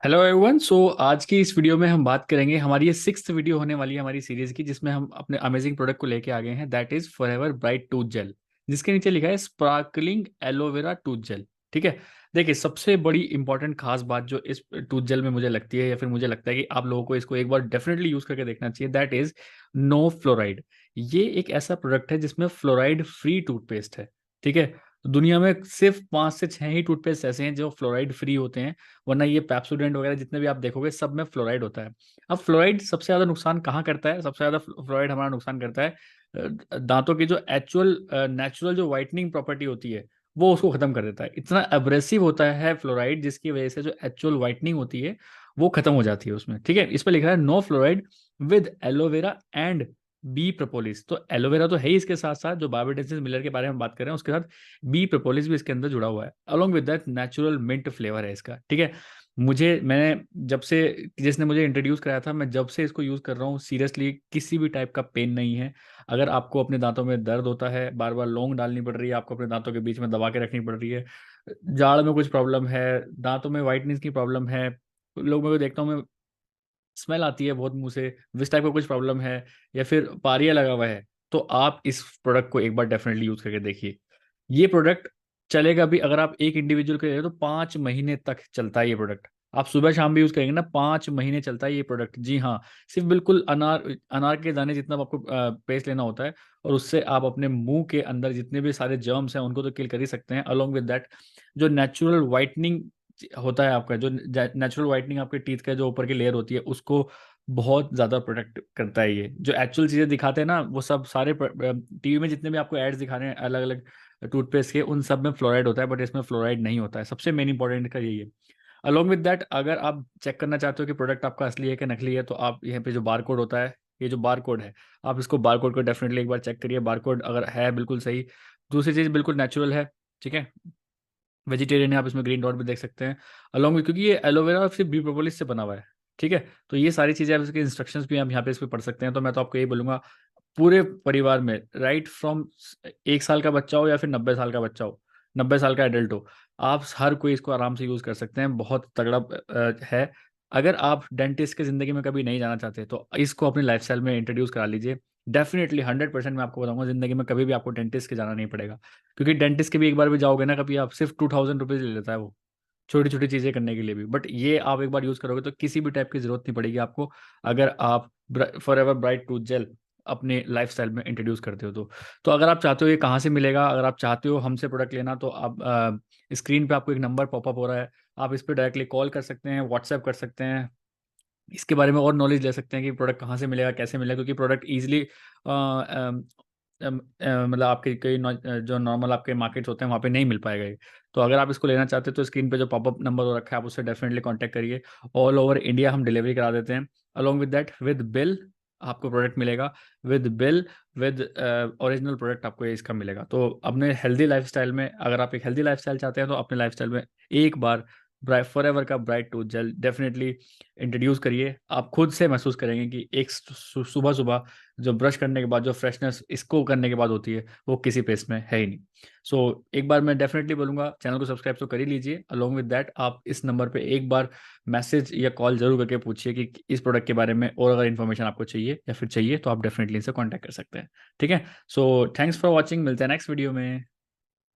Hello everyone. आज की इस वीडियो में हम बात करेंगे, हमारी ये सिक्स्थ वीडियो होने वाली है हमारी सीरीज की, जिसमें हम अपने अमेजिंग प्रोडक्ट को लेके आ गए हैं, that is Forever Bright tooth gel, जिसके नीचे लिखा है स्पार्कलिंग एलोवेरा टूथ जेल। ठीक है। देखिए, सबसे बड़ी इंपॉर्टेंट खास बात जो इस टूथ जेल में मुझे लगती है, या फिर मुझे लगता है कि आप लोगों को इसको एक बार डेफिनेटली यूज करके देखना चाहिए, दैट इज नो फ्लोराइड। ये एक ऐसा प्रोडक्ट है जिसमें फ्लोराइड फ्री टूथपेस्ट है। ठीक है। तो दुनिया में सिर्फ 5 से 6 ही टूथपेस्ट ऐसे हैं जो फ्लोराइड फ्री होते हैं, वरना ये पेप्सोडेंट वगैरह जितने भी आप देखोगे सब में फ्लोराइड होता है। अब फ्लोराइड सबसे ज्यादा नुकसान कहाँ करता है? सबसे ज्यादा फ्लोराइड हमारा नुकसान करता है दांतों की जो एक्चुअल नेचुरल जो वाइटनिंग प्रॉपर्टी होती है, वो उसको खत्म कर देता है। इतना अब्रेसिव होता है फ्लोराइड, जिसकी वजह से जो एक्चुअल वाइटनिंग होती है वो खत्म हो जाती है उसमें। ठीक है। इस पर लिखा है no fluoride with aloe vera and bee propolis. तो एलोवेरा तो है ही, इसके साथ साथ जो बायोडेंसिस मिलर के बारे में बात कर रहे हैं उसके साथ बी प्रोपोलिस भी इसके अंदर जुड़ा हुआ है, along with that natural mint flavour है इसका। ठीक है। मैंने जब से, जिसने मुझे इंट्रोड्यूस कराया था, मैं जब से इसको यूज़ कर रहा हूँ, सीरियसली किसी भी टाइप का पेन नहीं है। अगर आपको अपने दांतों में दर्द होता है, बार बार लौंग डालनी पड़ रही है, आपको अपने दांतों के बीच में दबा के रखनी पड़ रही है, जाड़ में कुछ प्रॉब्लम है, दांतों में वाइटनेस की प्रॉब्लम है, लोग मेरे को देखता हूँ मैं, स्मेल आती है बहुत मुंह से, इस टाइप का कुछ प्रॉब्लम है, या फिर पारिया लगा हुआ है, तो आप इस प्रोडक्ट को एक बार डेफिनेटली यूज करके देखिए। ये प्रोडक्ट चलेगा भी, अगर आप एक इंडिविजुअल के ले रहे हो तो 5 महीने तक चलता है ये प्रोडक्ट। आप सुबह शाम भी यूज करेंगे ना, 5 महीने चलता है ये प्रोडक्ट। जी हाँ। सिर्फ बिल्कुल अनार अनार के दाने जितना आपको पेस्ट लेना होता है, और उससे आप अपने मुंह के अंदर जितने भी सारे जर्म्स हैं उनको तो किल कर ही सकते हैं, अलोंग विद दैट जो नेचुरल वाइटनिंग होता है आपका, जो नेचुरल वाइटनिंग आपके टीथ का जो ऊपर की लेयर होती है उसको बहुत ज्यादा प्रोटेक्ट करता है। ये जो एक्चुअल चीजें दिखाते हैं ना, वो सब सारे टीवी में जितने भी आपको एड्स दिखा रहे हैं अलग अलग टूथपेस्ट के, उन सब में फ्लोराइड होता है, बट इसमें फ्लोराइड नहीं होता है। सबसे मेन इंपॉर्टेंट का यही है। अलोंग विद दैट, अगर आप चेक करना चाहते हो कि प्रोडक्ट आपका असली है कि नकली है, तो आप यहाँ पे जो बार कोड होता है, ये जो बार कोड है, आप इसको बार कोड को डेफिनेटली एक बार चेक करिए। बार कोड अगर है बिल्कुल सही, दूसरी चीज बिल्कुल नेचुरल है। ठीक है। वेजिटेरियन है, आप इसमें ग्रीन डॉट भी देख सकते हैं अलॉन्ग विद, क्योंकि ये एलोवेरा सिर्फ बी प्रोपोलिस से बना हुआ है। ठीक है। तो ये सारी चीज़ें, आप इसके इंस्ट्रक्शंस भी आप यहाँ पे इस पे पढ़ सकते हैं। तो मैं तो आपको यही बोलूंगा, पूरे परिवार में, राइट फ्रॉम 1 साल का बच्चा हो या फिर 90 साल का बच्चा हो, 90 साल का एडल्ट हो, आप हर कोई इसको आराम से यूज़ कर सकते हैं। बहुत तगड़ा है। अगर आप डेंटिस्ट के ज़िंदगी में कभी नहीं जाना चाहते तो इसको अपनी लाइफस्टाइल में इंट्रोड्यूस करा लीजिए। डेफिनेटली 100% मैं आपको बताऊंगा, ज़िंदगी में कभी भी आपको डेंटिस्ट के जाना नहीं पड़ेगा। क्योंकि डेंटिस्ट के भी एक बार भी जाओगे ना कभी, आप सिर्फ 2000 रुपीज़ ले लेता है वो, छोटी छोटी चीज़ें करने के लिए भी। बट ये आप एक बार यूज़ करोगे तो किसी भी टाइप की ज़रूरत नहीं पड़ेगी आपको, अगर आप Forever Bright tooth gel अपने लाइफस्टाइल में इंट्रोड्यूस करते हो तो अगर आप चाहते हो ये कहाँ से मिलेगा, अगर आप चाहते हो हमसे प्रोडक्ट लेना, तो आप स्क्रीन पे आपको एक नंबर पॉपअप हो रहा है, आप इस पर डायरेक्टली कॉल कर सकते हैं, व्हाट्सएप कर सकते हैं, इसके बारे में और नॉलेज ले सकते हैं कि प्रोडक्ट कहाँ से मिलेगा, कैसे मिलेगा, क्योंकि प्रोडक्ट ईजिली मतलब आपके कई जो नॉर्मल आपके मार्केट्स होते हैं वहाँ पे नहीं मिल पाएगा ये। तो अगर आप इसको लेना चाहते हो तो स्क्रीन पे जो पॉपअप नंबर हो रखा है आप उससे डेफिनेटली कांटेक्ट करिए। ऑल ओवर इंडिया हम डिलीवरी करा देते हैं। Along with that, with bill आपको प्रोडक्ट मिलेगा, with bill, with original product आपको ये इसका मिलेगा। तो अपने हेल्दी लाइफस्टाइल में, अगर आप एक हेल्दी लाइफस्टाइल चाहते हैं तो अपने लाइफस्टाइल में एक बार ब्राइट फॉर एवर का bright tooth gel definitely introduce करिए। आप खुद से महसूस करेंगे कि एक सुबह सुबह जो ब्रश करने के बाद जो फ्रेशनेस इसको करने के बाद होती है, वो किसी पेस्ट में है ही नहीं। एक बार मैं डेफिनेटली बोलूंगा, चैनल को सब्सक्राइब तो कर ही लीजिए। अलोंग विद दैट, आप इस नंबर पे एक बार मैसेज या कॉल जरूर करके पूछिए कि इस प्रोडक्ट के बारे में और अगर इन्फॉर्मेशन आपको चाहिए या फिर चाहिए तो आप डेफिनेटली इनसे कॉन्टैक्ट कर सकते हैं। ठीक है। थैंक्स फॉर वॉचिंग, मिलते हैं नेक्स्ट वीडियो में।